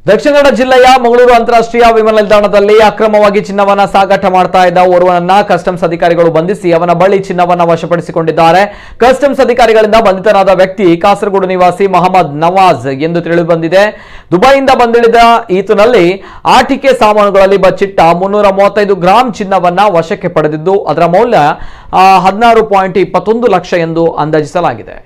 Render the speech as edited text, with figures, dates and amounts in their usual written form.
ದಕ್ಷಿಣ ಕನ್ನಡ ಜಿಲ್ಲೆಯ ಮಂಗಳೂರು ಅಂತಾರಾಷ್ಟ್ರೀಯ ವಿಮಾನ ನಿಲ್ದಾಣದಲ್ಲಿ ಅಕ್ರಮವಾಗಿ ಚಿನ್ನವನ್ನ ಸಾಗಾಟ ಮಾಡ್ತಾ ಇದ್ದ ಓರ್ವನನ್ನ ಕಸ್ಟಮ್ಸ್ ಅಧಿಕಾರಿಗಳು ಬಂಧಿಸಿ ಅವನ ಬಳಿ ಚಿನ್ನವನ್ನ ವಶಪಡಿಸಿಕೊಂಡಿದ್ದಾರೆ. ಕಸ್ಟಮ್ಸ್ ಅಧಿಕಾರಿಗಳಿಂದ ಬಂಧಿತನಾದ ವ್ಯಕ್ತಿ ಕಾಸರಗೋಡು ನಿವಾಸಿ ಮೊಹಮ್ಮದ್ ನವಾಜ್ ಎಂದು ತಿಳಿದು ಬಂದಿದೆ. ದುಬೈಯಿಂದ ಬಂದಿಳಿದ ಈತನಲ್ಲಿ ಆಟಿಕೆ ಸಾಮಾನುಗಳಲ್ಲಿ ಬಚ್ಚಿಟ್ಟ 335 ಗ್ರಾಂ ಚಿನ್ನವನ್ನ ವಶಕ್ಕೆ ಪಡೆದಿದ್ದು ಅದರ ಮೌಲ್ಯ 16.21 ಲಕ್ಷ ಎಂದು ಅಂದಾಜಿಸಲಾಗಿದೆ.